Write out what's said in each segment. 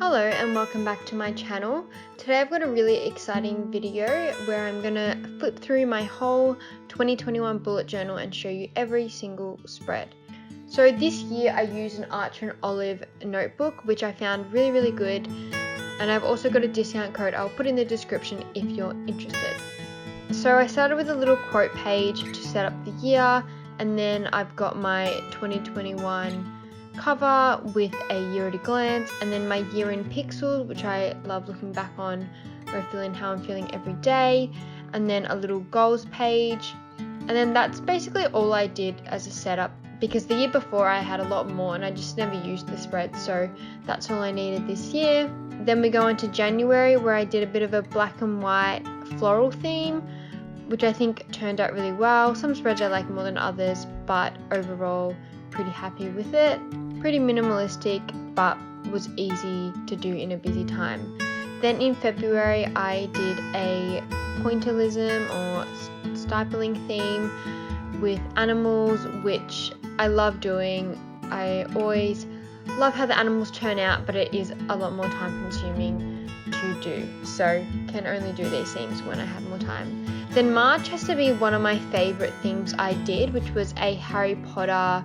Hello and welcome back to my channel. Today I've got a really exciting video where I'm gonna flip through my whole 2021 bullet journal and show you every single spread. So this year I used an Archer and Olive notebook, which I found really good, and I've also got a discount code I'll put in the description if you're interested. So I started with a little quote page to set up the year, and then I've got my 2021 cover with a year at a glance, and then my year in pixels, which I love looking back on, reflecting how I'm feeling every day, and then a little goals page, and then that's basically all I did as a setup, because the year before I had a lot more and I just never used the spread, so that's all I needed this year. Then we go into January, where I did a bit of a black and white floral theme, which I think turned out really well. Some spreads I like more than others, but overall pretty happy with it. Pretty minimalistic, but was easy to do in a busy time. Then in February I did a pointillism or stippling theme with animals, which I love doing. I always love how the animals turn out, but it is a lot more time consuming to do, so can only do these themes when I have more time. Then March has to be one of my favorite themes I did, which was a Harry Potter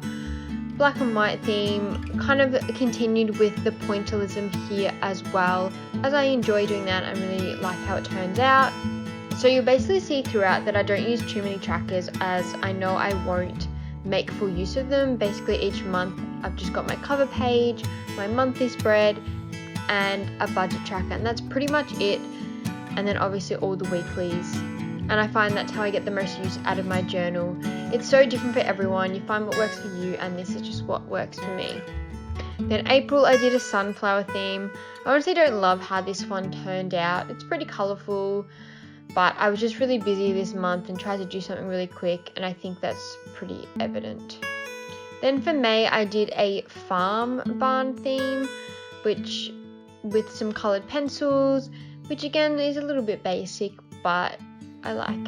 black and white theme. Kind of continued with the pointillism here as well, as I enjoy doing that and really like how it turns out. So you'll basically see throughout that I don't use too many trackers, as I know I won't make full use of them. Basically each month I've just got my cover page, my monthly spread, and a budget tracker, and that's pretty much it. And then obviously all the weeklies, and I find that's how I get the most use out of my journal. It's so different for everyone. You find what works for you, and this is just what works for me. Then April I did a sunflower theme. I honestly don't love how this one turned out. It's pretty colourful, but I was just really busy this month and tried to do something really quick, and I think that's pretty evident. Then for May I did a farm barn theme, which with some coloured pencils, which again is a little bit basic, but I like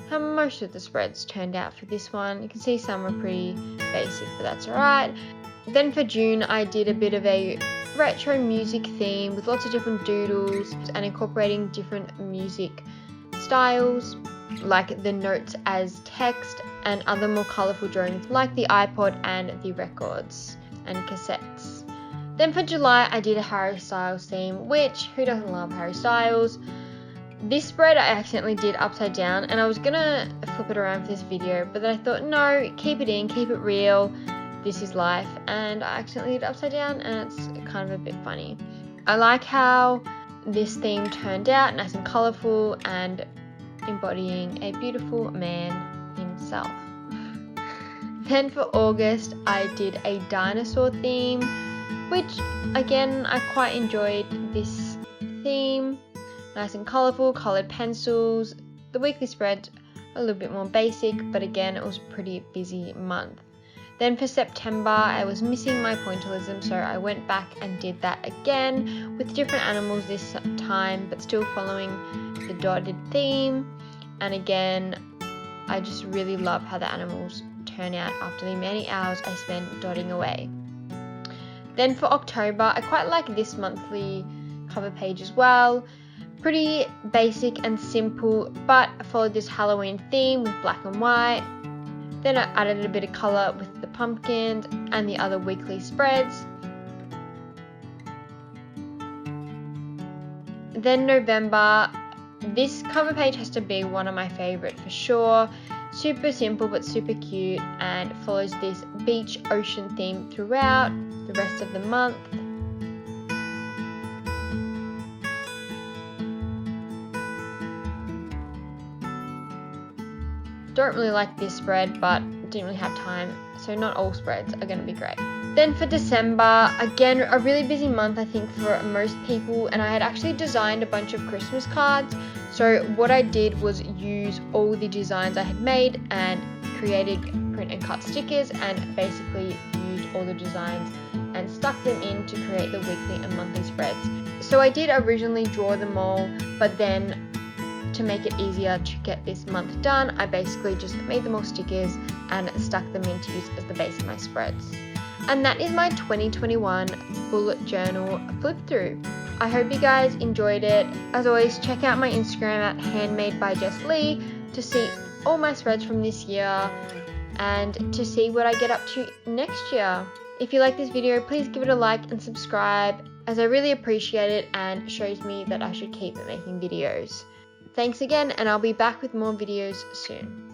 how most of the spreads turned out for this one. You can see some are pretty basic, but that's alright. Then for June I did a bit of a retro music theme with lots of different doodles and incorporating different music styles, like the notes as text and other more colourful drawings like the iPod and the records and cassettes. Then for July I did a Harry Styles theme, which who doesn't love Harry Styles? This spread I accidentally did upside down, and I was gonna flip it around for this video, but then I thought no, keep it in, keep it real, this is life, and I accidentally did it upside down, and it's kind of a bit funny. I like how this theme turned out, nice and colourful and embodying a beautiful man himself. Then for August I did a dinosaur theme, which again I quite enjoyed this theme. Nice and colourful, coloured pencils. The weekly spread a little bit more basic, but again it was a pretty busy month. Then for September I was missing my pointillism, so I went back and did that again with different animals this time, but still following the dotted theme. And again I just really love how the animals turn out after the many hours I spent dotting away. Then for October I quite like this monthly cover page as well. Pretty basic and simple, but I followed this Halloween theme with black and white. Then I added a bit of colour with the pumpkins and the other weekly spreads. Then November, this cover page has to be one of my favourite for sure. Super simple but super cute, and follows this beach ocean theme throughout the rest of the month. Don't really like this spread, but didn't really have time, so not all spreads are going to be great. Then for December, again a really busy month I think for most people, and I had actually designed a bunch of Christmas cards. So what I did was use all the designs I had made and created print and cut stickers, and basically used all the designs and stuck them in to create the weekly and monthly spreads. So I did originally draw them all, but then to make it easier to get this month done, I basically just made them all stickers and stuck them in to use as the base of my spreads. And that is my 2021 bullet journal flip through. I hope you guys enjoyed it. As always, check out my Instagram at Handmade by Jess Lee to see all my spreads from this year and to see what I get up to next year. If you like this video, please give it a like and subscribe, as I really appreciate it and shows me that I should keep making videos. Thanks again, and I'll be back with more videos soon.